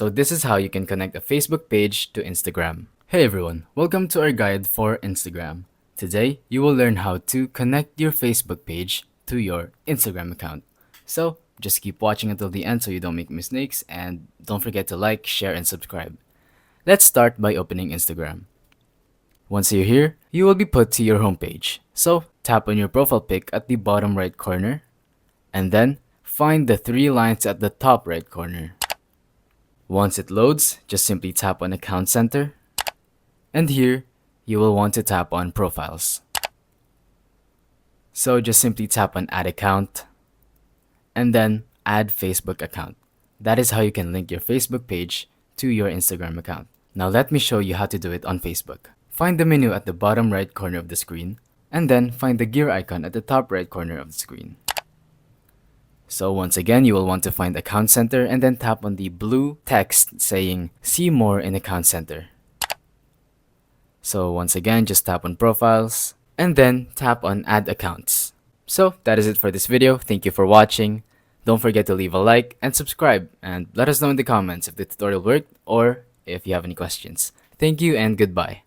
So this is how you can connect a Facebook page to Instagram. Hey everyone, welcome to our guide for Instagram. Today, you will learn how to connect your Facebook page to your Instagram account. So just keep watching until the end so you don't make mistakes, and don't forget to like, share, and subscribe. Let's start by opening Instagram. Once you're here, you will be put to your homepage. So tap on your profile pic at the bottom right corner, and then find the three lines at the top right corner. Once it loads, just simply tap on Account Center, and here, you will want to tap on Profiles. So just simply tap on Add Account, and then Add Facebook Account. That is how you can link your Facebook page to your Instagram account. Now let me show you how to do it on Facebook. Find the menu at the bottom right corner of the screen, and then find the gear icon at the top right corner of the screen. So once again, you will want to find Account Center and then tap on the blue text saying See More in Account Center. So once again, just tap on Profiles and then tap on Add Accounts. So that is it for this video. Thank you for watching. Don't forget to leave a like and subscribe, and let us know in the comments if the tutorial worked or if you have any questions. Thank you and goodbye.